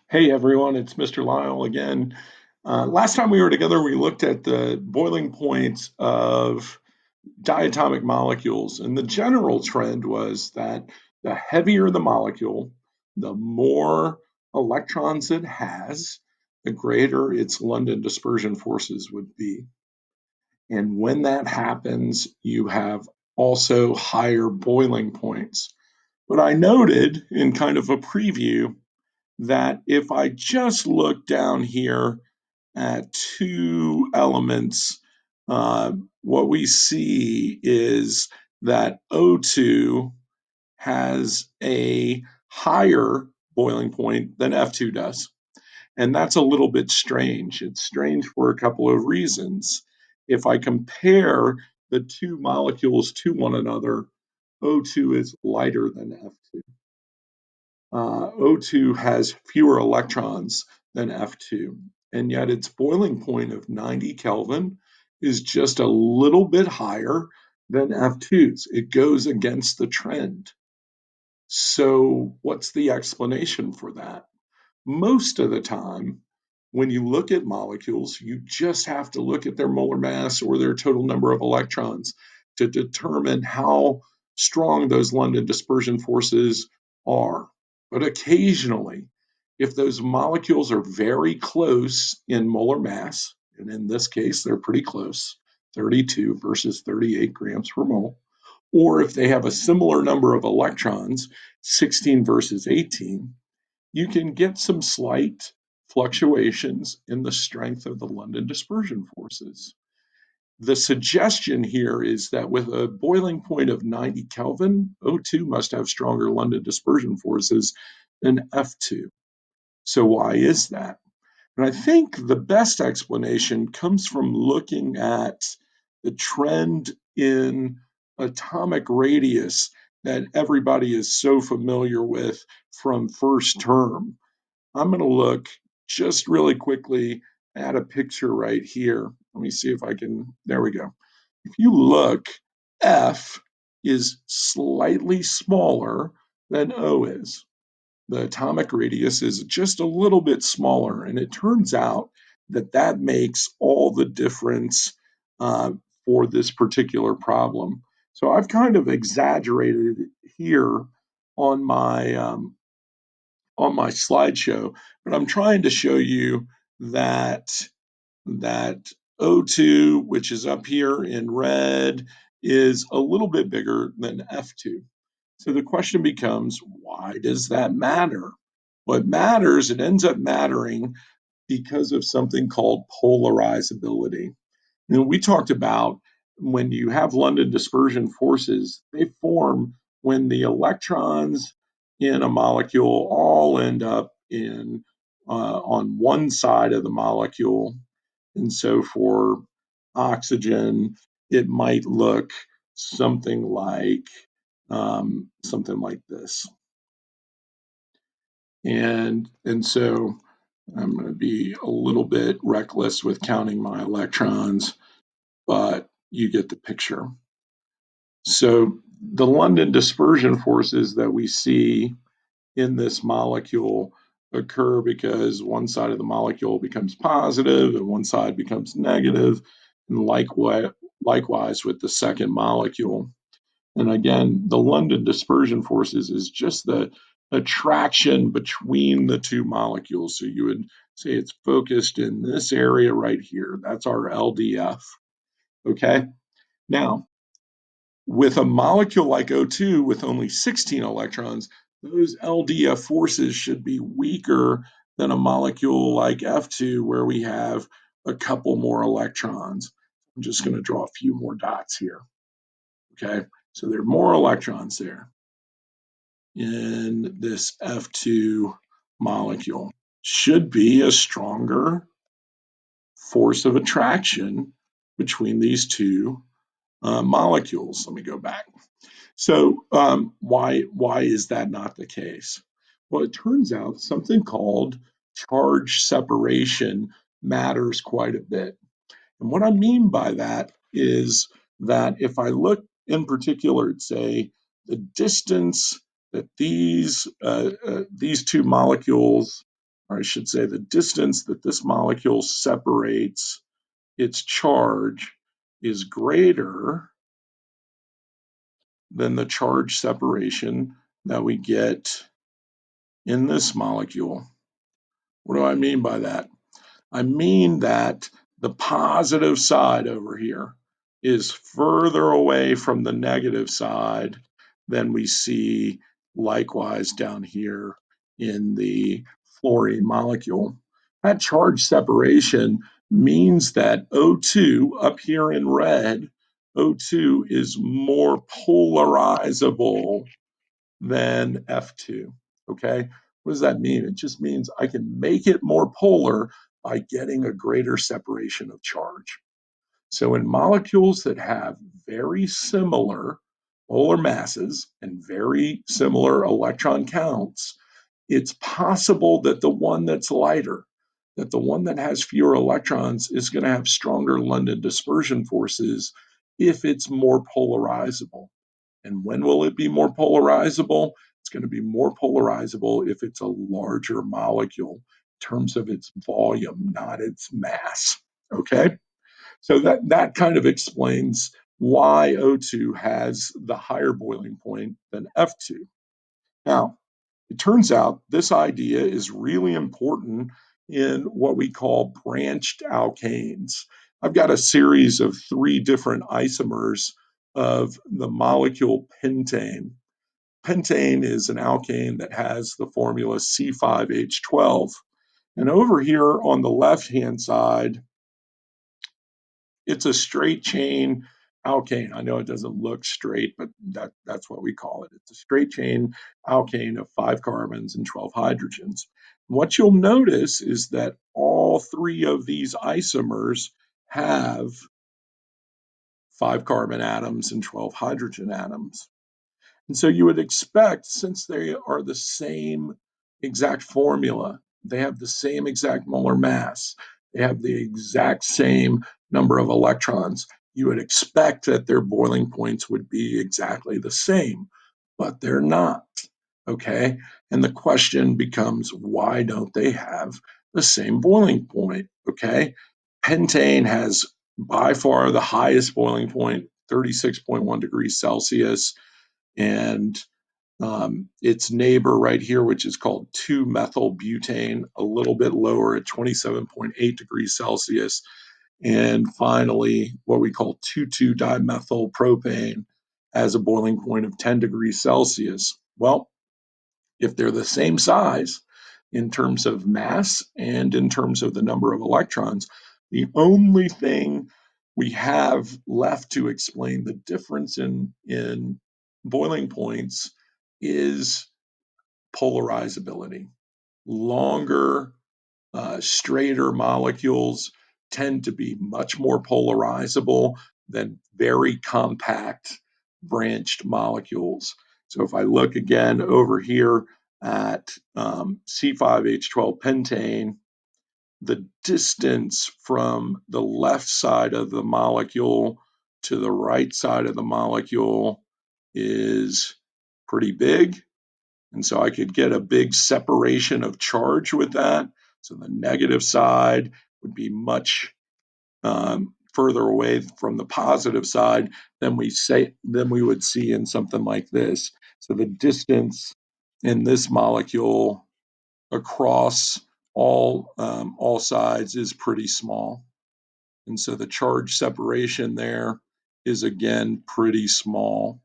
Hey everyone, it's Mr. Lyle again. Last time we were together, we looked at the boiling points of diatomic molecules, and the general trend was that the heavier the molecule, the more electrons it has, the greater its London dispersion forces would be. And when that happens, you have also higher boiling points. But I noted in kind of a preview that if I just look down here at two elements, what we see is that O2 has a higher boiling point than F2 does. And that's a little bit strange. It's strange for a couple of reasons. If I compare the two molecules to one another, O2 is lighter than F2. O2 has fewer electrons than F2, and yet its boiling point of 90 Kelvin is just a little bit higher than F2's. It goes against the trend. So, what's the explanation for that? Most of the time, when you look at molecules, you just have to look at their molar mass or their total number of electrons to determine how strong those London dispersion forces are. But occasionally, if those molecules are very close in molar mass, and in this case, they're pretty close, 32 versus 38 grams per mole, or if they have a similar number of electrons, 16 versus 18, you can get some slight fluctuations in the strength of the London dispersion forces. The suggestion here is that with a boiling point of 90 Kelvin, O2 must have stronger London dispersion forces than F2. So, why is that? And I think the best explanation comes from looking at the trend in atomic radius that everybody is so familiar with from first term. I'm going to look just really quickly at a picture right here. Let me see if I can. There we go. If you look, F is slightly smaller than O is. The atomic radius is just a little bit smaller, and it turns out that that makes all the difference uh, for this particular problem. So I've kind of exaggerated here on my on my slideshow, but I'm trying to show you that that O2, which is up here in red, is a little bit bigger than F2. So the question becomes, why does that matter? What matters, it ends up mattering because of something called polarizability. And we talked about when you have London dispersion forces, they form when the electrons in a molecule all end up in on one side of the molecule. And so for oxygen, it might look something like this. And so I'm going to be a little bit reckless with counting my electrons, but you get the picture. So the London dispersion forces that we see in this molecule occur because one side of the molecule becomes positive and one side becomes negative, and likewise with the second molecule. And again, the London dispersion forces is just the attraction between the two molecules. So you would say it's focused in this area right here. That's our LDF. Okay. Now, with a molecule like O2 with only 16 electrons, those LDF forces should be weaker than a molecule like F2 where we have a couple more electrons. I'm just going to draw a few more dots here. Okay, so there are more electrons there in this F2 molecule. Should be a stronger force of attraction between these two molecules. Let me go back. So why is that not the case? Well, it turns out something called charge separation matters quite a bit. And what I mean by that is that if I look in particular at, say, the distance that these two molecules or I should say the distance that this molecule separates its charge is greater than the charge separation that we get in this molecule. What do I mean by that? I mean that the positive side over here is further away from the negative side than we see likewise down here in the fluorine molecule. That charge separation means that O2 up here in red, O2 is more polarizable than F2. Okay, what does that mean? It just means I can make it more polar by getting a greater separation of charge. So in molecules that have very similar polar masses and very similar electron counts, it's possible that the one that's lighter, that the one that has fewer electrons is going to have stronger London dispersion forces if it's more polarizable. And when will it be more polarizable? It's going to be more polarizable if it's a larger molecule in terms of its volume, not its mass. Okay? So that kind of explains why O2 has the higher boiling point than F2. Now, it turns out this idea is really important in what we call branched alkanes. I've got a series of 3 different isomers of the molecule pentane. Pentane is an alkane that has the formula C5H12. And over here on the left-hand side, it's a straight chain alkane. I know it doesn't look straight, but that's what we call it. It's a straight chain alkane of 5 carbons and 12 hydrogens. What you'll notice is that all 3 of these isomers have 5 carbon atoms and 12 hydrogen atoms. And so you would expect, since they are the same exact formula, they have the same exact molar mass, they have the exact same number of electrons, you would expect that their boiling points would be exactly the same, but they're not. Okay. And the question becomes, why don't they have the same boiling point? Okay. Pentane has by far the highest boiling point, 36.1 degrees Celsius, and its neighbor right here, which is called 2-methylbutane, a little bit lower at 27.8 degrees Celsius. And finally, what we call 2,2-dimethylpropane has a boiling point of 10 degrees Celsius. Well, if they're the same size in terms of mass and in terms of the number of electrons, the only thing we have left to explain the difference in boiling points is polarizability. Longer, straighter molecules tend to be much more polarizable than very compact branched molecules. So if I look again over here at C5H12 pentane, the distance from the left side of the molecule to the right side of the molecule is pretty big. And so I could get a big separation of charge with that. So the negative side would be much further away from the positive side than we would see in something like this. So the distance in this molecule across all sides is pretty small. And so the charge separation there is again pretty small.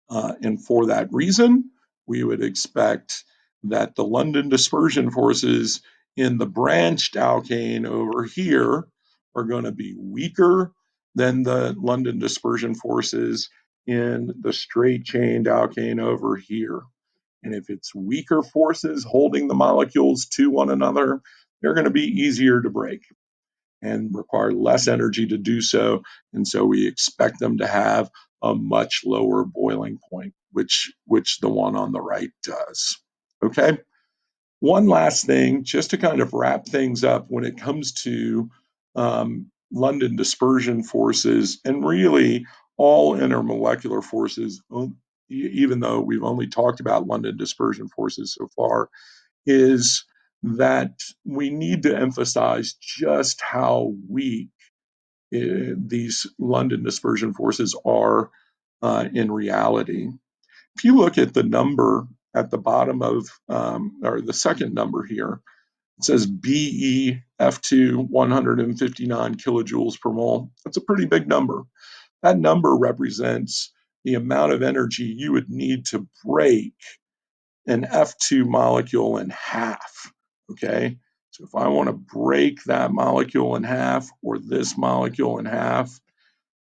And for that reason, we would expect that the London dispersion forces in the branched alkane over here are going to be weaker than the London dispersion forces in the straight chained alkane over here. And if it's weaker forces holding the molecules to one another, they're going to be easier to break and require less energy to do so. And so we expect them to have a much lower boiling point, which the one on the right does. Okay. One last thing, just to kind of wrap things up when it comes to London dispersion forces and really all intermolecular forces, even though we've only talked about London dispersion forces so far, is that we need to emphasize just how weak these London dispersion forces are in reality. If you look at the number at the bottom of, or the second number here, it says BeF2 159 kilojoules per mole. That's a pretty big number. That number represents the amount of energy you would need to break an F2 molecule in half. Okay, so if I want to break that molecule in half or this molecule in half,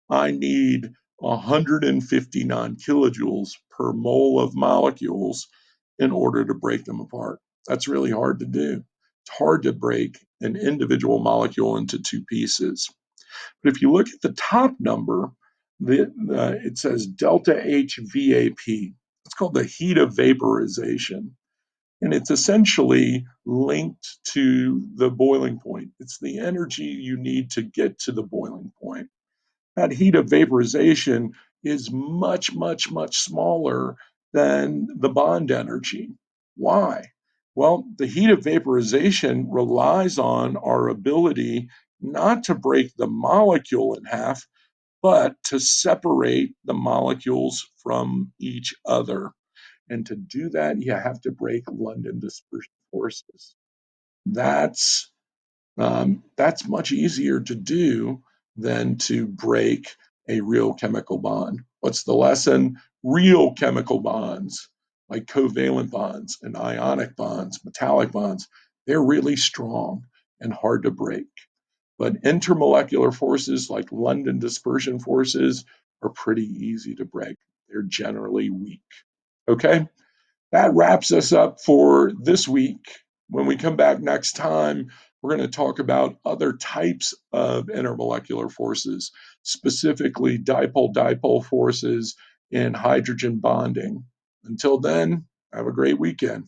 I need 159 kilojoules per mole of molecules in order to break them apart. That's really hard to do. It's hard to break an individual molecule into two pieces. But if you look at the top number, it says delta H VAP. It's called the heat of vaporization. And it's essentially linked to the boiling point. It's the energy you need to get to the boiling point. That heat of vaporization is much, much, much smaller than the bond energy. Why? Well, the heat of vaporization relies on our ability not to break the molecule in half, but to separate the molecules from each other. And to do that, you have to break London dispersion forces. That's that's much easier to do than to break a real chemical bond. What's the lesson? Real chemical bonds, like covalent bonds and ionic bonds, metallic bonds, they're really strong and hard to break. But intermolecular forces like London dispersion forces are pretty easy to break. They're generally weak. Okay? That wraps us up for this week. When we come back next time, we're going to talk about other types of intermolecular forces, specifically dipole-dipole forces and hydrogen bonding. Until then, have a great weekend.